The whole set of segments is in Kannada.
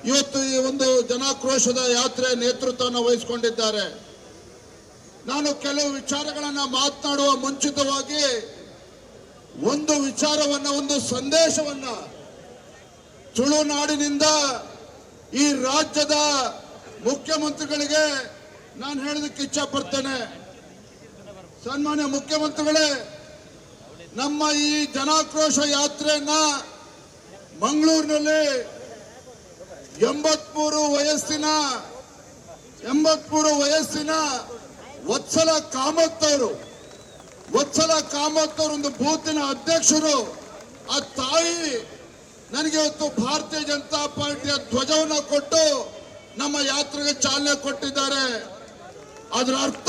ಇವತ್ತು ಈ ಒಂದು ಜನಾಕ್ರೋಶದ ಯಾತ್ರೆ ನೇತೃತ್ವವನ್ನು ವಹಿಸಿಕೊಂಡಿದ್ದಾರೆ. ನಾನು ಕೆಲವು ವಿಚಾರಗಳನ್ನ ಮಾತನಾಡುವ ಮುಂಚಿತವಾಗಿ ಒಂದು ವಿಚಾರವನ್ನ, ಒಂದು ಸಂದೇಶವನ್ನ ತುಳುನಾಡಿನಿಂದ ಈ ರಾಜ್ಯದ ಮುಖ್ಯಮಂತ್ರಿಗಳಿಗೆ ನಾನು ಹೇಳೋದಕ್ಕೆ ಇಚ್ಛೆ ಪಡ್ತೇನೆ. ಸನ್ಮಾನ್ಯ ಮುಖ್ಯಮಂತ್ರಿಗಳೇ, ನಮ್ಮ ಈ ಜನಾಕ್ರೋಶ ಯಾತ್ರೆಯನ್ನ ಮಂಗಳೂರಿನಲ್ಲಿ 83 ವಯಸ್ಸಿನ ವತ್ಸಲ ಕಾಮತ್ ಅವರು ಒಂದು ಬೂತಿನ ಅಧ್ಯಕ್ಷರು, ಆ ತಾಯಿ ನನಗೆ ಇವತ್ತು ಭಾರತೀಯ ಜನತಾ ಪಾರ್ಟಿಯ ಧ್ವಜವನ್ನು ಕೊಟ್ಟು ನಮ್ಮ ಯಾತ್ರೆಗೆ ಚಾಲನೆ ಕೊಟ್ಟಿದ್ದಾರೆ. ಅದರ ಅರ್ಥ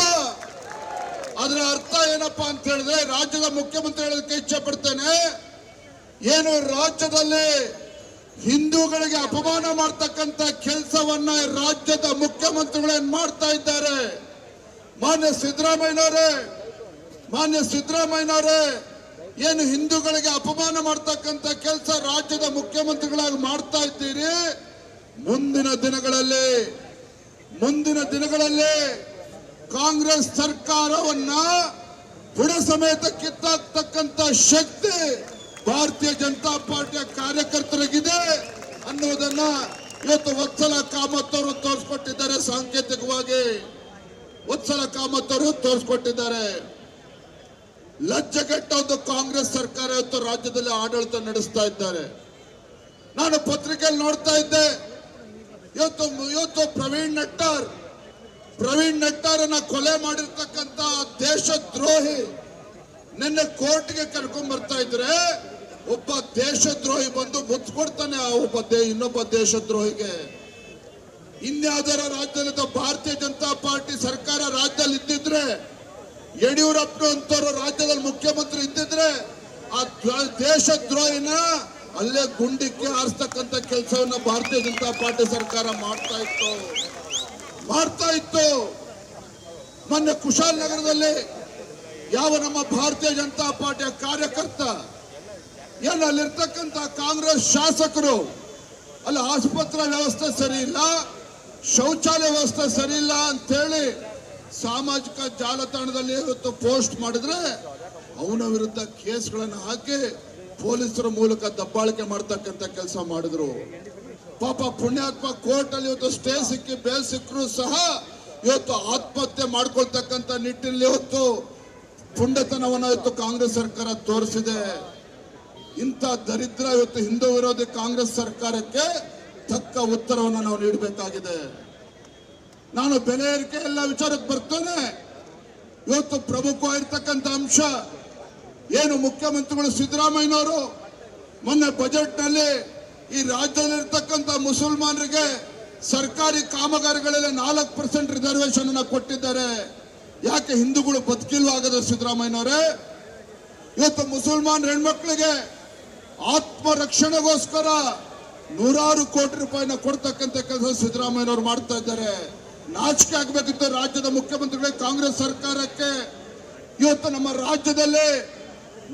ಏನಪ್ಪಾ ಅಂತ ಹೇಳಿದ್ರೆ, ರಾಜ್ಯದ ಮುಖ್ಯಮಂತ್ರಿ ಹೇಳೋದಕ್ಕೆ ಇಚ್ಛೆ ಪಡ್ತೇನೆ, ಏನು ರಾಜ್ಯದಲ್ಲಿ ಹಿಂದೂಗಳಿಗೆ ಅಪಮಾನ ಮಾಡ್ತಕ್ಕಂಥ ಕೆಲಸವನ್ನ ರಾಜ್ಯದ ಮುಖ್ಯಮಂತ್ರಿಗಳೇನ್ ಮಾಡ್ತಾ ಇದ್ದಾರೆ. ಮಾನ್ಯ ಸಿದ್ದರಾಮಯ್ಯನವರೇ, ಏನು ಹಿಂದೂಗಳಿಗೆ ಅಪಮಾನ ಮಾಡ್ತಕ್ಕಂಥ ಕೆಲಸ ರಾಜ್ಯದ ಮುಖ್ಯಮಂತ್ರಿಗಳಾಗಿ ಮಾಡ್ತಾ ಇದ್ದೀರಿ. ಮುಂದಿನ ದಿನಗಳಲ್ಲಿ ಕಾಂಗ್ರೆಸ್ ಸರ್ಕಾರವನ್ನ ಬುಡ ಸಮೇತ ಕಿತ್ತಾಕ್ತಕ್ಕಂಥ ಶಕ್ತಿ ಭಾರತೀಯ ಜನತಾ ಪಾರ್ಟಿಯ ಕಾರ್ಯಕರ್ತರಿಗಿದೆ ಅನ್ನೋದನ್ನ ಇವತ್ತು ವತ್ಸಲ ಕಾಮತ್ ಅವರು ತೋರಿಸ್ಕೊಟ್ಟಿದ್ದಾರೆ. ಸಾಂಕೇತಿಕವಾಗಿ ವತ್ಸಲ ಕಾಮತ್ ಅವರು ತೋರಿಸ್ಕೊಟ್ಟಿದ್ದಾರೆ. ಲಜ್ಜೆಗೆಟ್ಟ ಒಂದು ಕಾಂಗ್ರೆಸ್ ಸರ್ಕಾರ ಇವತ್ತು ರಾಜ್ಯದಲ್ಲಿ ಆಡಳಿತ ನಡೆಸ್ತಾ ಇದ್ದಾರೆ. ನಾನು ಪತ್ರಿಕೆಯಲ್ಲಿ ನೋಡ್ತಾ ಇದ್ದೆ, ಇವತ್ತು ಪ್ರವೀಣ್ ನಟ್ಟಾರನ್ನ ಕೊಲೆ ಮಾಡಿರ್ತಕ್ಕಂಥ ದೇಶದ್ರೋಹಿ ನಿನ್ನೆ ಕೋರ್ಟ್ಗೆ ಕರ್ಕೊಂಡ್ ಬರ್ತಾ ಇದ್ರೆ, ಒಬ್ಬ ದೇಶದ್ರೋಹಿ ಬಂದು ಮುತ್ತು ಕೊಡ್ತಾನೆ ಇನ್ನೊಬ್ಬ ದೇಶದ್ರೋಹಿಗೆ. ಇನ್ಯಾವುದರ ರಾಜ್ಯದಲ್ಲಿ ಭಾರತೀಯ ಜನತಾ ಪಾರ್ಟಿ ಸರ್ಕಾರ ರಾಜ್ಯದಲ್ಲಿ ಇದ್ದಿದ್ರೆ, ಯಡಿಯೂರಪ್ಪನಂತವರು ರಾಜ್ಯದಲ್ಲಿ ಮುಖ್ಯಮಂತ್ರಿ ಇದ್ದಿದ್ರೆ, ಆ ದೇಶದ್ರೋಹಿನ ಅಲ್ಲೇ ಗುಂಡಿಕ್ಕೆ ಆರಿಸ್ತಕ್ಕಂಥ ಕೆಲಸವನ್ನ ಭಾರತೀಯ ಜನತಾ ಪಾರ್ಟಿ ಸರ್ಕಾರ ಮಾಡ್ತಾ ಇತ್ತು. ಮೊನ್ನೆ ಕುಶಾಲನಗರದಲ್ಲಿ ಯಾವ ನಮ್ಮ ಭಾರತೀಯ ಜನತಾ ಪಾರ್ಟಿಯ ಕಾರ್ಯಕರ್ತ, ಏನು ಅಲ್ಲಿರ್ತಕ್ಕಂಥ ಕಾಂಗ್ರೆಸ್ ಶಾಸಕರು, ಅಲ್ಲಿ ಆಸ್ಪತ್ರೆ ವ್ಯವಸ್ಥೆ ಸರಿ ಇಲ್ಲ, ಶೌಚಾಲಯ ವ್ಯವಸ್ಥೆ ಸರಿ ಇಲ್ಲ ಅಂತೇಳಿ ಸಾಮಾಜಿಕ ಜಾಲತಾಣದಲ್ಲಿ ಇವತ್ತು ಪೋಸ್ಟ್ ಮಾಡಿದ್ರೆ, ಅವನ ವಿರುದ್ಧ ಕೇಸ್ಗಳನ್ನು ಹಾಕಿ ಪೊಲೀಸರ ಮೂಲಕ ದಬ್ಬಾಳಿಕೆ ಮಾಡ್ತಕ್ಕಂಥ ಕೆಲಸ ಮಾಡಿದ್ರು. ಪಾಪ ಪುಣ್ಯಾತ್ಮ ಕೋರ್ಟ್ ಅಲ್ಲಿ ಇವತ್ತು ಸ್ಟೇ ಸಿಕ್ಕಿ ಬೇಲ್ ಸಿಕ್ಕರು ಸಹ ಇವತ್ತು ಆತ್ಮಹತ್ಯೆ ಮಾಡ್ಕೊಳ್ತಕ್ಕಂಥ ನಿಟ್ಟಿನಲ್ಲಿ ಇವತ್ತು ಪುಂಡತನವನ್ನು ಇವತ್ತು ಕಾಂಗ್ರೆಸ್ ಸರ್ಕಾರ ತೋರಿಸಿದೆ. ಇಂಥ ದರಿದ್ರ ಇವತ್ತು ಹಿಂದೂ ವಿರೋಧಿ ಕಾಂಗ್ರೆಸ್ ಸರ್ಕಾರಕ್ಕೆ ತಕ್ಕ ಉತ್ತರವನ್ನು ನಾವು ನೀಡಬೇಕಾಗಿದೆ. ನಾನು ಬೆಲೆ ಏರಿಕೆ ಎಲ್ಲ ವಿಚಾರಕ್ಕೆ ಬರ್ತೇನೆ. ಇವತ್ತು ಪ್ರಮುಖವಾಗಿರ್ತಕ್ಕಂಥ ಅಂಶ ಏನು, ಮುಖ್ಯಮಂತ್ರಿಗಳು ಸಿದ್ದರಾಮಯ್ಯನವರು ಮೊನ್ನೆ ಬಜೆಟ್ ನಲ್ಲಿ ಈ ರಾಜ್ಯದಲ್ಲಿರ್ತಕ್ಕಂಥ ಮುಸಲ್ಮಾನರಿಗೆ ಸರ್ಕಾರಿ ಕಾಮಗಾರಿಗಳಲ್ಲಿ 4% ರಿಸರ್ವೇಶನ್ ಅನ್ನ ಕೊಟ್ಟಿದ್ದಾರೆ. ಯಾಕೆ ಹಿಂದೂಗಳು ಬದುಕಿಲ್ವಾಗದ ಸಿದ್ದರಾಮಯ್ಯನವರೇ? ಇವತ್ತು ಮುಸಲ್ಮಾನ್ ಹೆಣ್ಮಕ್ಳಿಗೆ ಆತ್ಮರಕ್ಷಣೆಗೋಸ್ಕರ 100 ಕೋಟಿ ರೂಪಾಯಿನ ಕೊಡ್ತಕ್ಕಂಥ ಕೆಲಸ ಸಿದ್ದರಾಮಯ್ಯನವರು ಮಾಡ್ತಾ ಇದ್ದಾರೆ. ನಾಚಿಕೆ ಆಗಬೇಕಿತ್ತು ರಾಜ್ಯದ ಮುಖ್ಯಮಂತ್ರಿಗಳಿಗೆ, ಕಾಂಗ್ರೆಸ್ ಸರ್ಕಾರಕ್ಕೆ. ಇವತ್ತು ನಮ್ಮ ರಾಜ್ಯದಲ್ಲಿ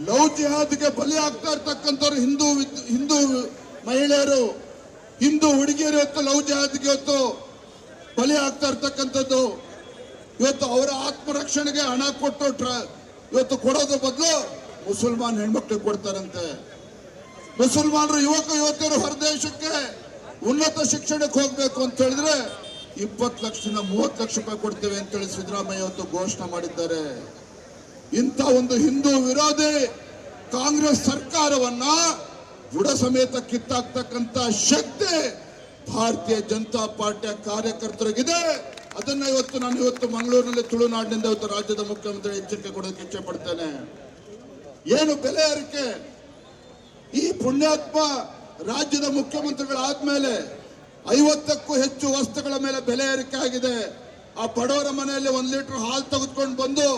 ಲವ್ ಜಿಹಾದ್ಗೆ ಬಲಿ ಆಗ್ತಾ ಇರ್ತಕ್ಕಂಥವ್ರು ಹಿಂದೂ ಮಹಿಳೆಯರು, ಹಿಂದೂ ಹುಡುಗಿಯರು ಇವತ್ತು ಲವ್ ಜಿಹಾದ್ಗೆ ಇವತ್ತು ಬಲಿ ಆಗ್ತಾ ಇರ್ತಕ್ಕಂಥದ್ದು. ಇವತ್ತು ಅವರ ಆತ್ಮರಕ್ಷಣೆಗೆ ಹಣ ಕೊಟ್ಟು ಇವತ್ತು ಕೊಡೋದ್ರ ಬದಲು ಮುಸಲ್ಮಾನ್ ಹೆಣ್ಮಕ್ಳಿಗೆ ಕೊಡ್ತಾರಂತೆ. ಮುಸಲ್ಮಾನರು ಯುವತಿಯರು ಹೊರದೇಶಕ್ಕೆ ಉನ್ನತ ಶಿಕ್ಷಣಕ್ಕೆ ಹೋಗ್ಬೇಕು ಅಂತ ಹೇಳಿದ್ರೆ 20 ಲಕ್ಷದಿಂದ 30 ಲಕ್ಷ ರೂಪಾಯಿ ಕೊಡ್ತೇವೆ ಅಂತೇಳಿ ಸಿದ್ದರಾಮಯ್ಯ ಇವತ್ತು ಘೋಷಣೆ ಮಾಡಿದ್ದಾರೆ. ಇಂಥ ಒಂದು ಹಿಂದೂ ವಿರೋಧಿ ಕಾಂಗ್ರೆಸ್ ಸರ್ಕಾರವನ್ನ ಬುಡ ಸಮೇತ ಕಿತ್ತಾಕ್ತಕ್ಕಂಥ ಶಕ್ತಿ ಭಾರತೀಯ ಜನತಾ ಪಾರ್ಟಿಯ ಕಾರ್ಯಕರ್ತರಿಗಿದೆ. ಅದನ್ನ ನಾನು ಮಂಗಳೂರಿನಲ್ಲಿ ತುಳುನಾಡಿನಿಂದ ಇವತ್ತು ರಾಜ್ಯದ ಮುಖ್ಯಮಂತ್ರಿ ಎಚ್ಚರಿಕೆ ಕೊಡೋದಕ್ಕೆ ಇಚ್ಛೆ ಪಡ್ತೇನೆ. ಏನು ಬೆಲೆ ಏರಿಕೆ, ಈ ಪುಣ್ಯಾತ್ಮ ರಾಜ್ಯದ ಮುಖ್ಯಮಂತ್ರಿಗಳಾದ್ಮೇಲೆ 50ಕ್ಕೂ ಹೆಚ್ಚು ವಸ್ತುಗಳ ಮೇಲೆ ಬೆಲೆ ಏರಿಕೆ ಆಗಿದೆ. ಆ ಬಡವರ ಮನೆಯಲ್ಲಿ 1 ಲೀಟರ್ ಹಾಲು ತೆಗೆದುಕೊಂಡು ಬಂದು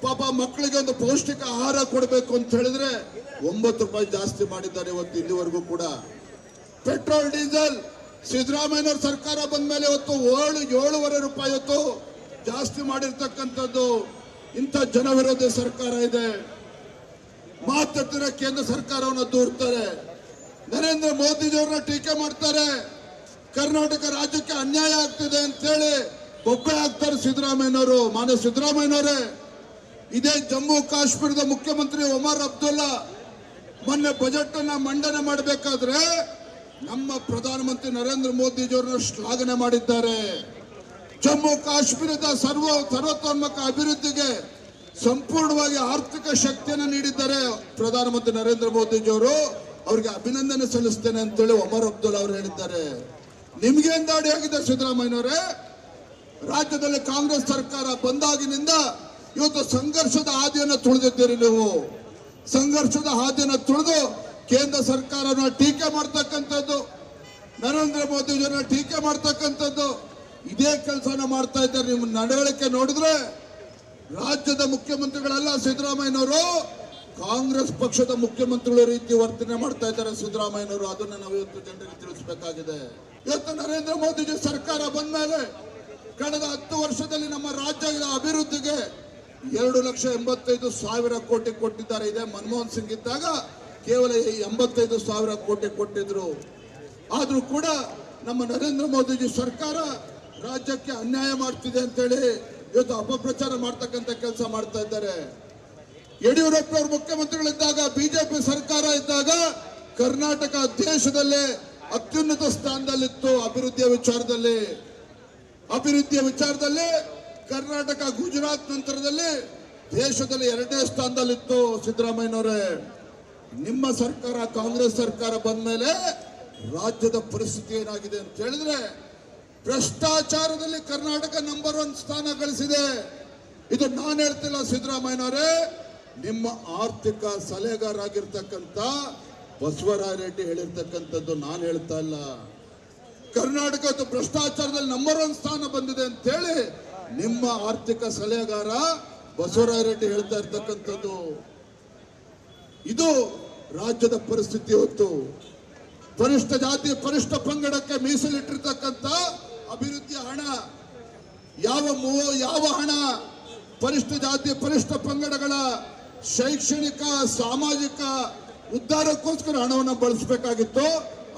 ಪಾಪ ಮಕ್ಕಳಿಗೆ ಒಂದು ಪೌಷ್ಟಿಕ ಆಹಾರ ಕೊಡಬೇಕು ಅಂತ ಹೇಳಿದ್ರೆ 9 ರೂಪಾಯಿ ಜಾಸ್ತಿ ಮಾಡಿದ್ದಾರೆ ಇವತ್ತು ಇಲ್ಲಿವರೆಗೂ ಕೂಡ. ಪೆಟ್ರೋಲ್ ಡೀಸೆಲ್ ಸಿದ್ದರಾಮಯ್ಯನವರ ಸರ್ಕಾರ ಬಂದ ಮೇಲೆ ಇವತ್ತು 7.5 ರೂಪಾಯಿ ಇವತ್ತು ಜಾಸ್ತಿ ಮಾಡಿರ್ತಕ್ಕಂಥದ್ದು. ಇಂಥ ಜನವಿರೋಧಿ ಸರ್ಕಾರ ಇದೆ. ಮಾತುಕತೆ ಕೇಂದ್ರ ಸರ್ಕಾರವನ್ನು ದೂರ್ತಾರೆ, ನರೇಂದ್ರ ಮೋದಿಜಿಯವರನ್ನ ಟೀಕೆ ಮಾಡ್ತಾರೆ, ಕರ್ನಾಟಕ ರಾಜ್ಯಕ್ಕೆ ಅನ್ಯಾಯ ಆಗ್ತಿದೆ ಅಂತ ಹೇಳಿ ಬೊಬ್ಬೆ ಹಾಕ್ತಾರೆ ಸಿದ್ದರಾಮಯ್ಯನವರು. ಮಾನ್ಯ ಸಿದ್ದರಾಮಯ್ಯನವರೇ, ಇದೇ ಜಮ್ಮು ಕಾಶ್ಮೀರದ ಮುಖ್ಯಮಂತ್ರಿ ಒಮರ್ ಅಬ್ದುಲ್ಲಾ ಮೊನ್ನೆ ಬಜೆಟ್ ಅನ್ನ ಮಂಡನೆ ಮಾಡಬೇಕಾದ್ರೆ ನಮ್ಮ ಪ್ರಧಾನಮಂತ್ರಿ ನರೇಂದ್ರ ಮೋದಿಜಿಯವರನ್ನ ಶ್ಲಾಘನೆ ಮಾಡಿದ್ದಾರೆ. ಜಮ್ಮು ಕಾಶ್ಮೀರದ ಸರ್ವತೋನ್ಮುಖ ಅಭಿವೃದ್ಧಿಗೆ ಸಂಪೂರ್ಣವಾಗಿ ಆರ್ಥಿಕ ಶಕ್ತಿಯನ್ನು ನೀಡಿದ್ದಾರೆ ಪ್ರಧಾನಮಂತ್ರಿ ನರೇಂದ್ರ ಮೋದಿಜಿಯವರು. ಅವರಿಗೆ ಅಭಿನಂದನೆ ಸಲ್ಲಿಸ್ತೇನೆ ಅಂತೇಳಿ ಒಮರ್ ಅಬ್ದುಲ್ಲಾ ಅವರು ಹೇಳಿದ್ದಾರೆ. ನಿಮ್ಗೇನ್ ದಾಡಿ ಆಗಿದೆ ಸಿದ್ದರಾಮಯ್ಯನವರೇ? ರಾಜ್ಯದಲ್ಲಿ ಕಾಂಗ್ರೆಸ್ ಸರ್ಕಾರ ಬಂದಾಗಿನಿಂದ ಇವತ್ತು ಸಂಘರ್ಷದ ಹಾದಿಯನ್ನು ತುಳಿದಿದ್ದೀರಿ. ನೀವು ಸಂಘರ್ಷದ ಹಾದಿಯನ್ನು ತುಳಿದು ಕೇಂದ್ರ ಸರ್ಕಾರನ ಟೀಕೆ ಮಾಡ್ತಕ್ಕಂಥದ್ದು, ನರೇಂದ್ರ ಮೋದಿಜಿಯವರನ್ನ ಟೀಕೆ ಮಾಡ್ತಕ್ಕಂಥದ್ದು, ಇದೇ ಕೆಲಸನ ಮಾಡ್ತಾ ಇದ್ದಾರೆ. ನಿಮ್ಮ ನಡವಳಿಕೆ ನೋಡಿದ್ರೆ ರಾಜ್ಯದ ಮುಖ್ಯಮಂತ್ರಿಗಳೆಲ್ಲ ಸಿದ್ದರಾಮಯ್ಯನವರು ಕಾಂಗ್ರೆಸ್ ಪಕ್ಷದ ಮುಖ್ಯಮಂತ್ರಿಗಳ ರೀತಿ ವರ್ತನೆ ಮಾಡ್ತಾ ಇದ್ದಾರೆ ಸಿದ್ದರಾಮಯ್ಯನವರು. ಅದನ್ನ ನಾವು ಇವತ್ತು ಜನರಿಗೆ ತಿಳಿಸಬೇಕಾಗಿದೆ. ಇವತ್ತು ನರೇಂದ್ರ ಮೋದಿಜಿ ಸರ್ಕಾರ ಬಂದ ಮೇಲೆ ಕಳೆದ 10 ವರ್ಷದಲ್ಲಿ ನಮ್ಮ ರಾಜ್ಯದ ಅಭಿವೃದ್ಧಿಗೆ 2,85,000 ಕೋಟಿ ಕೊಟ್ಟಿದ್ದಾರೆ. ಇದೆ ಮನಮೋಹನ್ ಸಿಂಗ್ ಇದ್ದಾಗ ಕೇವಲ 85,000 ಕೋಟಿ ಕೊಟ್ಟಿದ್ರು. ಆದ್ರೂ ಕೂಡ ನಮ್ಮ ನರೇಂದ್ರ ಮೋದಿಜಿ ಸರ್ಕಾರ ರಾಜ್ಯಕ್ಕೆ ಅನ್ಯಾಯ ಮಾಡ್ತಿದೆ ಅಂತೇಳಿ ಇವತ್ತು ಅಪಪ್ರಚಾರ ಮಾಡ್ತಕ್ಕಂಥ ಕೆಲಸ ಮಾಡ್ತಾ ಇದ್ದಾರೆ. ಯಡಿಯೂರಪ್ಪ ಅವರು ಮುಖ್ಯಮಂತ್ರಿಗಳಿದ್ದಾಗ, ಬಿಜೆಪಿ ಸರ್ಕಾರ ಇದ್ದಾಗ ಕರ್ನಾಟಕ ದೇಶದಲ್ಲೇ ಅತ್ಯುನ್ನತ ಸ್ಥಾನದಲ್ಲಿತ್ತು. ಅಭಿವೃದ್ಧಿಯ ವಿಚಾರದಲ್ಲಿ ಕರ್ನಾಟಕ ಗುಜರಾತ್ ನಂತರದಲ್ಲಿ ದೇಶದಲ್ಲಿ 2ನೇ ಸ್ಥಾನದಲ್ಲಿತ್ತು. ಸಿದ್ದರಾಮಯ್ಯನವರೇ, ನಿಮ್ಮ ಸರ್ಕಾರ ಕಾಂಗ್ರೆಸ್ ಸರ್ಕಾರ ಬಂದ ಮೇಲೆ ರಾಜ್ಯದ ಪರಿಸ್ಥಿತಿ ಏನಾಗಿದೆ ಅಂತ ಹೇಳಿದ್ರೆ, ಭ್ರಷ್ಟಾಚಾರದಲ್ಲಿ ಕರ್ನಾಟಕ ನಂಬರ್ 1 ಸ್ಥಾನ ಗಳಿಸಿದೆ. ಇದು ನಾನು ಹೇಳ್ತಿಲ್ಲ ಸಿದ್ದರಾಮಯ್ಯನವರೇ, ನಿಮ್ಮ ಆರ್ಥಿಕ ಸಲಹೆಗಾರ ಆಗಿರ್ತಕ್ಕಂಥ ಬಸವರಾಜ ರೆಡ್ಡಿ ಹೇಳಿರ್ತಕ್ಕಂಥದ್ದು, ನಾನು ಹೇಳ್ತಾ ಇಲ್ಲ. ಕರ್ನಾಟಕ ಭ್ರಷ್ಟಾಚಾರದಲ್ಲಿ ನಂಬರ್ 1 ಸ್ಥಾನ ಬಂದಿದೆ ಅಂತ ಹೇಳಿ ನಿಮ್ಮ ಆರ್ಥಿಕ ಸಲಹೆಗಾರ ಬಸವರಾಜ ರೆಡ್ಡಿ ಹೇಳ್ತಾ ಇರ್ತಕ್ಕಂಥದ್ದು. ಇದು ರಾಜ್ಯದ ಪರಿಸ್ಥಿತಿ. ಇವತ್ತು ಪರಿಷ್ಠ ಜಾತಿ ಪರಿಷ್ಠ ಪಂಗಡಕ್ಕೆ ಮೀಸಲಿಟ್ಟಿರ್ತಕ್ಕಂಥ ಅಭಿವೃದ್ಧಿಯ ಹಣ ಯಾವ ಹಣ ಪರಿಷ್ಠ ಜಾತಿ ಪರಿಷ್ಠ ಪಂಗಡಗಳ ಶೈಕ್ಷಣಿಕ ಸಾಮಾಜಿಕ ಉದ್ಧಾರಕ್ಕೋಸ್ಕರ ಹಣವನ್ನು ಬಳಸಬೇಕಾಗಿತ್ತು,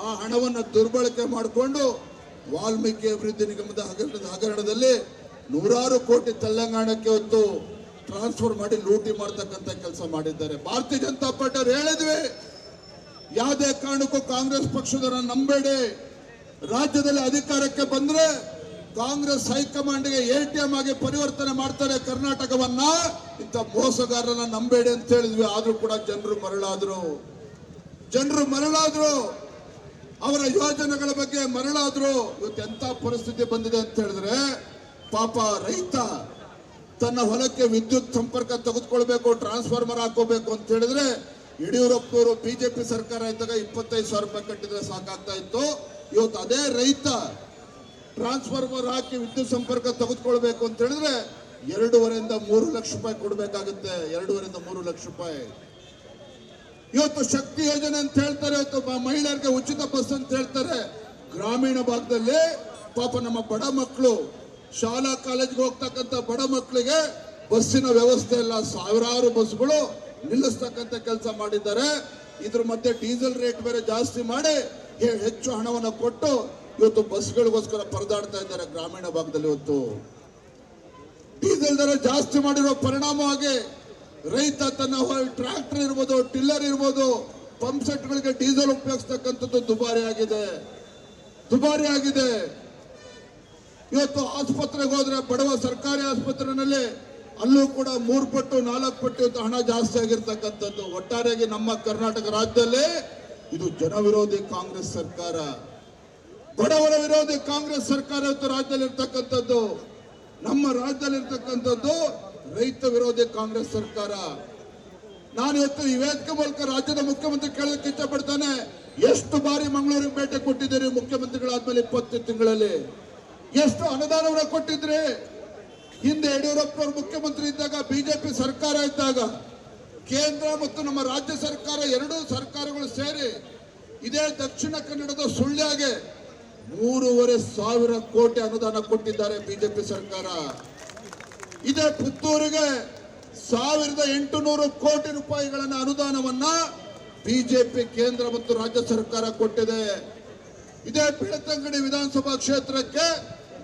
ಆ ಹಣವನ್ನು ದುರ್ಬಳಕೆ ಮಾಡಿಕೊಂಡು ವಾಲ್ಮೀಕಿ ಅಭಿವೃದ್ಧಿ ನಿಗಮದ ಹಗರಣದಲ್ಲಿ 100 ಕೋಟಿ ತೆಲಂಗಾಣಕ್ಕೆ ಹೊತ್ತು ಟ್ರಾನ್ಸ್ಫರ್ ಮಾಡಿ ಲೂಟಿ ಮಾಡ್ತಕ್ಕಂಥ ಕೆಲಸ ಮಾಡಿದ್ದಾರೆ. ಭಾರತೀಯ ಜನತಾ ಪಾರ್ಟಿ ಅವರು ಹೇಳಿದ್ವಿ, ಯಾವುದೇ ಕಾರಣಕ್ಕೂ ಕಾಂಗ್ರೆಸ್ ಪಕ್ಷದವರನ್ನ ನಂಬೇಡಿ. ರಾಜ್ಯದಲ್ಲಿ ಅಧಿಕಾರಕ್ಕೆ ಬಂದ್ರೆ ಕಾಂಗ್ರೆಸ್ ಹೈಕಮಾಂಡ್ಗೆ ATM ಆಗಿ ಪರಿವರ್ತನೆ ಮಾಡ್ತಾರೆ ಕರ್ನಾಟಕವನ್ನ. ಇಂಥ ಮೋಸಗಾರರನ್ನ ನಂಬೇಡಿ ಅಂತ ಹೇಳಿದ್ವಿ. ಆದ್ರೂ ಕೂಡ ಜನರು ಮರಳಾದ್ರು, ಅವರ ಯೋಜನೆಗಳ ಬಗ್ಗೆ ಮರಳಾದ್ರು. ಇವತ್ತು ಎಂತ ಪರಿಸ್ಥಿತಿ ಬಂದಿದೆ ಅಂತ ಹೇಳಿದ್ರೆ, ಪಾಪ ರೈತ ತನ್ನ ಹೊಲಕ್ಕೆ ವಿದ್ಯುತ್ ಸಂಪರ್ಕ ತೆಗೆದುಕೊಳ್ಬೇಕು, ಟ್ರಾನ್ಸ್ಫಾರ್ಮರ್ ಹಾಕೋಬೇಕು ಅಂತ ಹೇಳಿದ್ರೆ, ಯಡಿಯೂರಪ್ಪನವರು ಬಿಜೆಪಿ ಸರ್ಕಾರ ಇದ್ದಾಗ 25,000 ರೂಪಾಯಿ ಕಟ್ಟಿದ್ರೆ ಸಾಕಾಗ್ತಾ ಇತ್ತು. ಇವತ್ತು ಅದೇ ರೈತ ಟ್ರಾನ್ಸ್ಫಾರ್ಮರ್ ಹಾಕಿ ವಿದ್ಯುತ್ ಸಂಪರ್ಕ ತೆಗೆದುಕೊಳ್ಬೇಕು ಅಂತ ಹೇಳಿದ್ರೆ 2.5 - 3 ಲಕ್ಷ ರೂಪಾಯಿ ಕೊಡ್ಬೇಕಾಗುತ್ತೆ. 2.5 - 3 ಲಕ್ಷ ರೂಪಾಯಿ. ಇವತ್ತು ಶಕ್ತಿ ಯೋಜನೆ ಅಂತ ಹೇಳ್ತಾರೆ, ಇವತ್ತು ಮಹಿಳೆಯರಿಗೆ ಉಚಿತ ಬಸ್ ಅಂತ ಹೇಳ್ತಾರೆ. ಗ್ರಾಮೀಣ ಭಾಗದಲ್ಲಿ ಪಾಪ ನಮ್ಮ ಬಡ ಮಕ್ಕಳು, ಶಾಲಾ ಕಾಲೇಜ್ಗೆ ಹೋಗ್ತಕ್ಕಂಥ ಬಡ ಮಕ್ಕಳಿಗೆ ಬಸ್ಸಿನ ವ್ಯವಸ್ಥೆ ಇಲ್ಲ. ಸಾವಿರಾರು ಬಸ್ಗಳು ನಿಲ್ಲಿಸ್ತಕ್ಕಂಥ ಕೆಲಸ ಮಾಡಿದ್ದಾರೆ. ಇದ್ರ ಮಧ್ಯೆ ಡೀಸೆಲ್ ರೇಟ್ ಬೇರೆ ಜಾಸ್ತಿ ಮಾಡಿ ಹೆಚ್ಚು ಹಣವನ್ನು ಕೊಟ್ಟು ಇವತ್ತು ಬಸ್ಗಳಿಗೋಸ್ಕರ ಪರದಾಡ್ತಾ ಇದ್ದಾರೆ ಗ್ರಾಮೀಣ ಭಾಗದಲ್ಲಿ. ಇವತ್ತು ಡೀಸೆಲ್ ದರ ಜಾಸ್ತಿ ಮಾಡಿರೋ ಪರಿಣಾಮವಾಗಿ ರೈತ ತನ್ನ ಟ್ರ್ಯಾಕ್ಟರ್ ಇರ್ಬೋದು, ಟಿಲ್ಲರ್ ಇರ್ಬೋದು, ಪಂಪ್ ಸೆಟ್ಗಳಿಗೆ ಡೀಸೆಲ್ ಉಪಯೋಗಿಸ್ತಕ್ಕಂಥದ್ದು ದುಬಾರಿ ಆಗಿದೆ. ಇವತ್ತು ಆಸ್ಪತ್ರೆಗೆ ಹೋದ್ರೆ ಬಡವ ಸರ್ಕಾರಿ ಆಸ್ಪತ್ರೆಯಲ್ಲಿ ಅಲ್ಲೂ ಕೂಡ 3 ಪಟ್ಟು 4 ಪಟ್ಟು ಇವತ್ತು ಹಣ ಜಾಸ್ತಿ ಆಗಿರ್ತಕ್ಕಂಥದ್ದು. ಒಟ್ಟಾರೆಯಾಗಿ ನಮ್ಮ ಕರ್ನಾಟಕ ರಾಜ್ಯದಲ್ಲಿ ಇದು ಜನವಿರೋಧಿ ಕಾಂಗ್ರೆಸ್ ಸರ್ಕಾರ, ಬಡವರ ವಿರೋಧಿ ಕಾಂಗ್ರೆಸ್ ಸರ್ಕಾರ ಇವತ್ತು ರಾಜ್ಯದಲ್ಲಿ ಇರ್ತಕ್ಕಂಥದ್ದು. ನಮ್ಮ ರಾಜ್ಯದಲ್ಲಿ ಇರ್ತಕ್ಕಂಥದ್ದು ರೈತ ವಿರೋಧಿ ಕಾಂಗ್ರೆಸ್ ಸರ್ಕಾರ. ನಾನು ಇವತ್ತು ಈ ವೇದಿಕೆ ಮೂಲಕ ರಾಜ್ಯದ ಮುಖ್ಯಮಂತ್ರಿ ಕೇಳೋದಕ್ಕೆ ಇಷ್ಟಪಡ್ತಾನೆ, ಎಷ್ಟು ಬಾರಿ ಮಂಗಳೂರಿಗೆ ಭೇಟಿ ಕೊಟ್ಟಿದ್ದೀರಿ ಮುಖ್ಯಮಂತ್ರಿಗಳಾದ್ಮೇಲೆ 20 ತಿಂಗಳಲ್ಲಿ? ಎಷ್ಟು ಅನುದಾನವನ್ನು ಕೊಟ್ಟಿದ್ರಿ? ಹಿಂದೆ ಯಡಿಯೂರಪ್ಪನವರು ಮುಖ್ಯಮಂತ್ರಿ ಇದ್ದಾಗ, ಬಿಜೆಪಿ ಸರ್ಕಾರ ಇದ್ದಾಗ, ಕೇಂದ್ರ ಮತ್ತು ನಮ್ಮ ರಾಜ್ಯ ಸರ್ಕಾರ ಎರಡೂ ಸರ್ಕಾರಗಳು ಸೇರಿ ಇದೇ ದಕ್ಷಿಣ ಕನ್ನಡದ ಸುಳ್ಯಗೆ 3,500 ಕೋಟಿ ಅನುದಾನ ಕೊಟ್ಟಿದ್ದಾರೆ ಬಿಜೆಪಿ ಸರ್ಕಾರ. ಇದೇ ಪುತ್ತೂರಿಗೆ 1,800 ಕೋಟಿ ರೂಪಾಯಿಗಳನ್ನ ಅನುದಾನವನ್ನ ಬಿಜೆಪಿ ಕೇಂದ್ರ ಮತ್ತು ರಾಜ್ಯ ಸರ್ಕಾರ ಕೊಟ್ಟಿದೆ. ಇದೇ ಬೆಳ್ತಂಗಡಿ ವಿಧಾನಸಭಾ ಕ್ಷೇತ್ರಕ್ಕೆ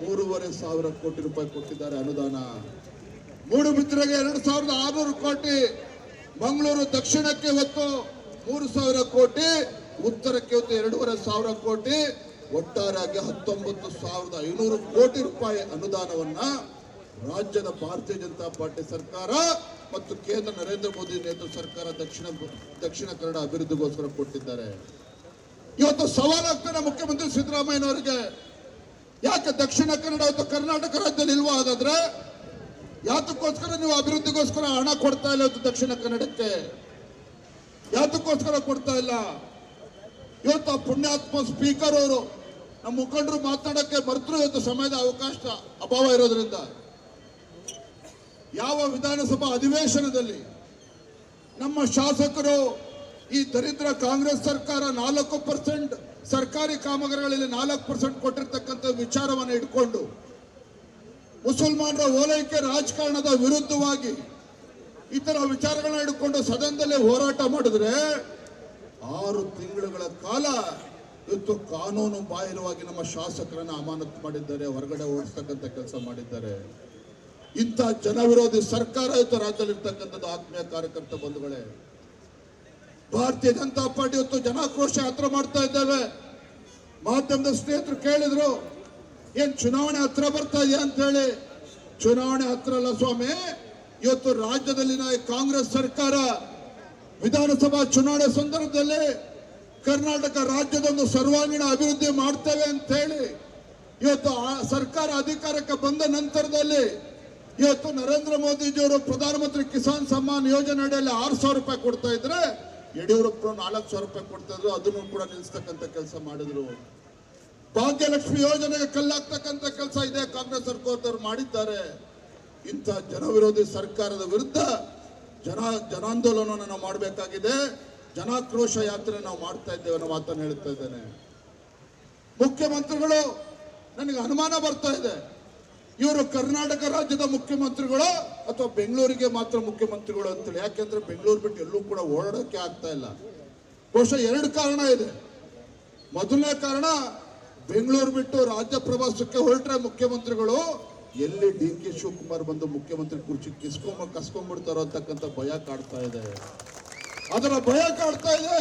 3,500 ಕೋಟಿ ರೂಪಾಯಿ ಕೊಟ್ಟಿದ್ದಾರೆ ಅನುದಾನ. ಮೂಡುಬಿದಿರೆಗೆ 2,600 ಕೋಟಿ, ಮಂಗಳೂರು ದಕ್ಷಿಣಕ್ಕೆ ಇವತ್ತು 3,000 ಕೋಟಿ, ಉತ್ತರಕ್ಕೆ ಇವತ್ತು 2,500 ಕೋಟಿ, ಒಟ್ಟಾರೆಯಾಗಿ 19,500 ಕೋಟಿ ರೂಪಾಯಿ ಅನುದಾನವನ್ನ ರಾಜ್ಯದ ಭಾರತೀಯ ಜನತಾ ಪಾರ್ಟಿ ಸರ್ಕಾರ ಮತ್ತು ಕೇಂದ್ರ ನರೇಂದ್ರ ಮೋದಿ ನೇತೃತ್ವದ ಸರ್ಕಾರ ದಕ್ಷಿಣ ಕನ್ನಡ ಅಭಿವೃದ್ಧಿಗೋಸ್ಕರ ಕೊಟ್ಟಿದ್ದಾರೆ. ಇವತ್ತು ಸವಾಲಾಗ್ತಾನೆ ಮುಖ್ಯಮಂತ್ರಿ ಸಿದ್ದರಾಮಯ್ಯನವರಿಗೆ, ಯಾಕೆ ದಕ್ಷಿಣ ಕನ್ನಡ ಮತ್ತು ಕರ್ನಾಟಕ ರಾಜ್ಯದಲ್ಲಿ ಇಲ್ವಾ? ಹಾಗಾದ್ರೆ ಯಾತಕ್ಕೋಸ್ಕರ ನೀವು ಅಭಿವೃದ್ಧಿಗೋಸ್ಕರ ಹಣ ಕೊಡ್ತಾ ಇಲ್ಲ ಇವತ್ತು ದಕ್ಷಿಣ ಕನ್ನಡಕ್ಕೆ? ಯಾತಕ್ಕೋಸ್ಕರ ಕೊಡ್ತಾ ಇಲ್ಲ? ಇವತ್ತು ಆ ಪುಣ್ಯಾತ್ಮ ಸ್ಪೀಕರ್ ಅವರು ನಮ್ಮ ಮುಖಂಡರು ಮಾತನಾಡಕ್ಕೆ ಮರೆತರು. ಇವತ್ತು ಸಮಯದ ಅವಕಾಶ ಅಭಾವ ಇರೋದ್ರಿಂದ ಯಾವ ವಿಧಾನಸಭಾ ಅಧಿವೇಶನದಲ್ಲಿ ನಮ್ಮ ಶಾಸಕರು ಈ ದರಿದ್ರ ಕಾಂಗ್ರೆಸ್ ಸರ್ಕಾರ 4% ಸರ್ಕಾರಿ ಕಾಮಗಾರಿಗಳಲ್ಲಿ 4% ಕೊಟ್ಟಿರ್ತಕ್ಕಂಥ ವಿಚಾರವನ್ನು ಇಟ್ಕೊಂಡು ಮುಸಲ್ಮಾನರ ಓಲೈಕೆ ರಾಜಕಾರಣದ ವಿರುದ್ಧವಾಗಿ ಈ ತರ ವಿಚಾರಗಳನ್ನ ಇಟ್ಕೊಂಡು ಸದನದಲ್ಲಿ ಹೋರಾಟ ಮಾಡಿದ್ರೆ 6 ತಿಂಗಳುಗಳ ಕಾಲ ಇವತ್ತು ಕಾನೂನು ಬಾಹಿರವಾಗಿ ನಮ್ಮ ಶಾಸಕರನ್ನ ಅಮಾನತು ಮಾಡಿದ್ದಾರೆ, ಹೊರಗಡೆ ಓಡಿಸ್ತಕ್ಕಂಥ ಕೆಲಸ ಮಾಡಿದ್ದಾರೆ. ಇಂಥ ಜನವಿರೋಧಿ ಸರ್ಕಾರ ಇವತ್ತು ರಾಜ್ಯದಲ್ಲಿ ಇರ್ತಕ್ಕಂಥದ್ದು. ಆತ್ಮೀಯ ಕಾರ್ಯಕರ್ತ ಬಂಧುಗಳೇ, ಭಾರತೀಯ ಜನತಾ ಪಾರ್ಟಿ ಇವತ್ತು ಜನಾಕ್ರೋಶ ಯಾತ್ರೆ ಮಾಡ್ತಾ ಇದ್ದೇವೆ. ಮಾಧ್ಯಮದ ಸ್ನೇಹಿತರು ಕೇಳಿದ್ರು, ಏನ್ ಚುನಾವಣೆ ಹತ್ರ ಬರ್ತಾ ಇದೆಯಾ ಅಂತ ಹೇಳಿ. ಚುನಾವಣೆ ಹತ್ರ ಅಲ್ಲ ಸ್ವಾಮಿ, ಇವತ್ತು ರಾಜ್ಯದಲ್ಲಿನ ಕಾಂಗ್ರೆಸ್ ಸರ್ಕಾರ ವಿಧಾನಸಭಾ ಚುನಾವಣೆ ಸಂದರ್ಭದಲ್ಲಿ ಕರ್ನಾಟಕ ರಾಜ್ಯದೊಂದು ಸರ್ವಾಂಗೀಣ ಅಭಿವೃದ್ಧಿ ಮಾಡ್ತೇವೆ ಅಂತ ಹೇಳಿ ಇವತ್ತು ಆ ಸರ್ಕಾರ ಅಧಿಕಾರಕ್ಕೆ ಬಂದ ನಂತರದಲ್ಲಿ ಇವತ್ತು ನರೇಂದ್ರ ಮೋದಿಜಿಯವರು ಪ್ರಧಾನಮಂತ್ರಿ ಕಿಸಾನ್ ಸಮ್ಮಾನ್ ಯೋಜನೆ ಅಡಿಯಲ್ಲಿ 6,000 ರೂಪಾಯಿ ಕೊಡ್ತಾ ಇದ್ರೆ, ಯಡಿಯೂರಪ್ಪರು 4,000 ರೂಪಾಯಿ ಕೊಡ್ತಾ ಇದ್ರು. ಅದನ್ನು ಕೂಡ ನಿಲ್ಲಿಸ್ತಕ್ಕಂಥ ಕೆಲಸ ಮಾಡಿದ್ರು. ಭಾಗ್ಯಲಕ್ಷ್ಮಿ ಯೋಜನೆಗೆ ಕಲ್ಲಾಗ್ತಕ್ಕಂಥ ಕೆಲಸ ಇದೆ ಕಾಂಗ್ರೆಸ್ ಸರ್ಕಾರದವರು ಮಾಡಿದ್ದಾರೆ. ಇಂಥ ಜನವಿರೋಧಿ ಸರ್ಕಾರದ ವಿರುದ್ಧ ಜನಾಂದೋಲನ ನಾವು ಮಾಡಬೇಕಾಗಿದೆ. ಜನಾಕ್ರೋಶ ಯಾತ್ರೆ ನಾವು ಮಾಡ್ತಾ ಇದ್ದೇವೆ ಅನ್ನೋ ಮಾತನ್ನು ಹೇಳ್ತಾ ಇದ್ದೇನೆ. ಮುಖ್ಯಮಂತ್ರಿಗಳು, ನನಗೆ ಅನುಮಾನ ಬರ್ತಾ ಇದೆ, ಇವರು ಕರ್ನಾಟಕ ರಾಜ್ಯದ ಮುಖ್ಯಮಂತ್ರಿಗಳು ಅಥವಾ ಬೆಂಗಳೂರಿಗೆ ಮಾತ್ರ ಮುಖ್ಯಮಂತ್ರಿಗಳು ಅಂತೇಳಿ. ಯಾಕೆಂದ್ರೆ ಬೆಂಗಳೂರು ಬಿಟ್ಟು ಎಲ್ಲೂ ಕೂಡ ಓಡಾಡೋಕೆ ಆಗ್ತಾ ಇಲ್ಲ. ಬಹುಶಃ 2 ಕಾರಣ ಇದೆ. ಮೊದಲನೇ ಕಾರಣ, ಬೆಂಗಳೂರು ಬಿಟ್ಟು ರಾಜ್ಯ ಪ್ರವಾಸಕ್ಕೆ ಹೊರಟ್ರೆ ಮುಖ್ಯಮಂತ್ರಿಗಳು ಎಲ್ಲಿ DK ಶಿವಕುಮಾರ್ ಬಂದು ಮುಖ್ಯಮಂತ್ರಿ ಕುರ್ಚಿ ಕಸ್ಕೊಂಡ್ಬಿಡ್ತಾರೋ ಅಂತಕ್ಕಂಥ ಭಯ ಕಾಡ್ತಾ ಇದೆ. ಅದರ ಭಯ ಕಾಡ್ತಾ ಇದೆ.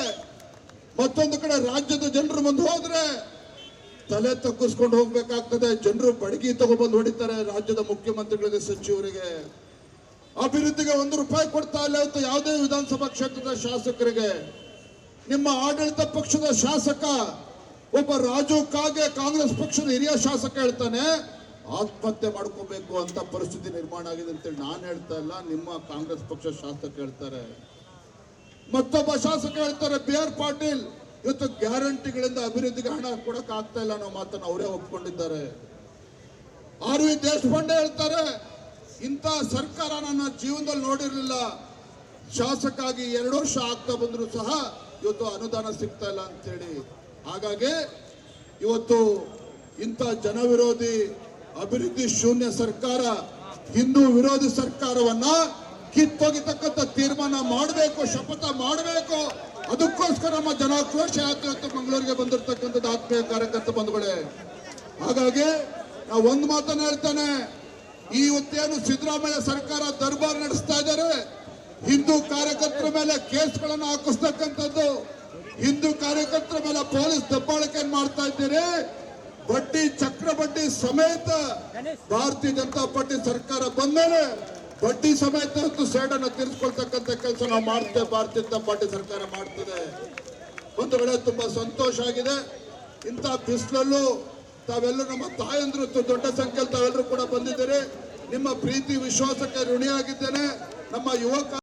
ಮತ್ತೊಂದು ಕಡೆ ರಾಜ್ಯದ ಜನರು ಬಂದು ಹೋದ್ರೆ ತಲೆ ತಗ್ಗಿಸ್ಕೊಂಡು ಹೋಗ್ಬೇಕಾಗ್ತದೆ. ಜನರು ಬಡಗಿ ತಗೊಬಂದು ಹೊಡಿತಾರೆ ರಾಜ್ಯದ ಮುಖ್ಯಮಂತ್ರಿಗಳಿಗೆ, ಸಚಿವರಿಗೆ. ಅಭಿವೃದ್ಧಿಗೆ 1 ರೂಪಾಯಿ ಕೊಡ್ತಾ ಇಲ್ಲ ಇವತ್ತು ಯಾವುದೇ ವಿಧಾನಸಭಾ ಕ್ಷೇತ್ರದ ಶಾಸಕರಿಗೆ. ನಿಮ್ಮ ಆಡಳಿತ ಪಕ್ಷದ ಶಾಸಕ ಒಬ್ಬ ರಾಜು ಕಾಗೆ, ಕಾಂಗ್ರೆಸ್ ಪಕ್ಷದ ಹಿರಿಯ ಶಾಸಕ ಹೇಳ್ತಾನೆ ಆತ್ಮಹತ್ಯೆ ಮಾಡ್ಕೋಬೇಕು ಅಂತ ಪರಿಸ್ಥಿತಿ ನಿರ್ಮಾಣ ಆಗಿದೆ ಅಂತೇಳಿ ನಾನು ಹೇಳ್ತಾ ಇಲ್ಲ, ನಿಮ್ಮ ಕಾಂಗ್ರೆಸ್ ಪಕ್ಷ ಶಾಸಕ ಹೇಳ್ತಾರೆ. ಮತ್ತೊಬ್ಬ ಶಾಸಕ ಹೇಳ್ತಾರೆ, BR ಪಾಟೀಲ್, ಇವತ್ತು ಗ್ಯಾರಂಟಿಗಳಿಂದ ಅಭಿವೃದ್ಧಿಗೆ ಹಣ ಕೊಡಕ್ ಆಗ್ತಾ ಇಲ್ಲ ಅನ್ನೋ ಮಾತನ್ನು ಅವರೇ ಒಪ್ಕೊಂಡಿದ್ದಾರೆ. RV ದೇಶಪಾಂಡೆ ಹೇಳ್ತಾರೆ, ಇಂಥ ಸರ್ಕಾರ ನನ್ನ ಜೀವನದಲ್ಲಿ ನೋಡಿರ್ಲಿಲ್ಲ, ಶಾಸಕ ಆಗಿ 2 ವರ್ಷ ಆಗ್ತಾ ಬಂದ್ರು ಸಹ ಇವತ್ತು ಅನುದಾನ ಸಿಗ್ತಾ ಇಲ್ಲ ಅಂತೇಳಿ. ಹಾಗಾಗಿ ಇವತ್ತು ಇಂಥ ಜನವಿರೋಧಿ ಅಭಿವೃದ್ಧಿ ಶೂನ್ಯ ಸರ್ಕಾರ, ಹಿಂದೂ ವಿರೋಧಿ ಸರ್ಕಾರವನ್ನ ಕಿತ್ತೊಗಿತಕ್ಕಂಥ ತೀರ್ಮಾನ ಮಾಡಬೇಕು, ಶಪಥ ಮಾಡಬೇಕು. ಅದಕ್ಕೋಸ್ಕರ ನಮ್ಮ ಜನಾಕ್ರೋಶ ಯಾತ್ರೆ ಮಂಗಳೂರಿಗೆ ಬಂದಿರತಕ್ಕಂಥದ್ದು ಆತ್ಮೀಯ ಕಾರ್ಯಕರ್ತ ಬಂಧುಗಳೇ. ಹಾಗಾಗಿ ನಾವು ಒಂದು ಮಾತನ್ನ ಹೇಳ್ತಾನೆ, ಇವತ್ತೇನು ಸಿದ್ದರಾಮಯ್ಯ ಸರ್ಕಾರ ದರ್ಬಾರ್ ನಡೆಸ್ತಾ ಇದ್ದಾರೆ, ಹಿಂದೂ ಕಾರ್ಯಕರ್ತರ ಮೇಲೆ ಕೇಸ್ಗಳನ್ನು ಹಾಕಿಸ್ತಕ್ಕಂಥದ್ದು, ಹಿಂದೂ ಕಾರ್ಯಕರ್ತರ ಮೇಲೆ ಪೊಲೀಸ್ ದಬ್ಬಾಳಿಕೆ ಮಾಡ್ತಾ ಇದ್ದೀರಿ. ಬಡ್ಡಿ ಚಕ್ರ ಬಡ್ಡಿ ಸಮೇತ ಭಾರತೀಯ ಜನತಾ ಪಾರ್ಟಿ ಸರ್ಕಾರ ಬಂದರೆ ಬಡ್ಡಿ ಸಮೇತ ಸೇಡನ್ನು ತೀರಿಸ್ಕೊಳ್ತಕ್ಕಂಥ ಕೆಲಸ ನಾವು ಮಾಡ್ತೇವೆ, ಭಾರತೀಯ ಜನತಾ ಪಾರ್ಟಿ ಸರ್ಕಾರ ಮಾಡ್ತದೆ. ಬಂಧುಗಳೇ, ತುಂಬಾ ಸಂತೋಷ ಆಗಿದೆ. ಇಂಥ ಬಿಸಿಲಲ್ಲೂ ತಾವೆಲ್ಲರೂ, ನಮ್ಮ ತಾಯಂದ್ರು ದೊಡ್ಡ ಸಂಖ್ಯೆಯಲ್ಲಿ ತಾವೆಲ್ಲರೂ ಕೂಡ ಬಂದಿದ್ದೀರಿ. ನಿಮ್ಮ ಪ್ರೀತಿ ವಿಶ್ವಾಸಕ್ಕೆ ಋಣಿಯಾಗಿದ್ದೇನೆ. ನಮ್ಮ ಯುವಕ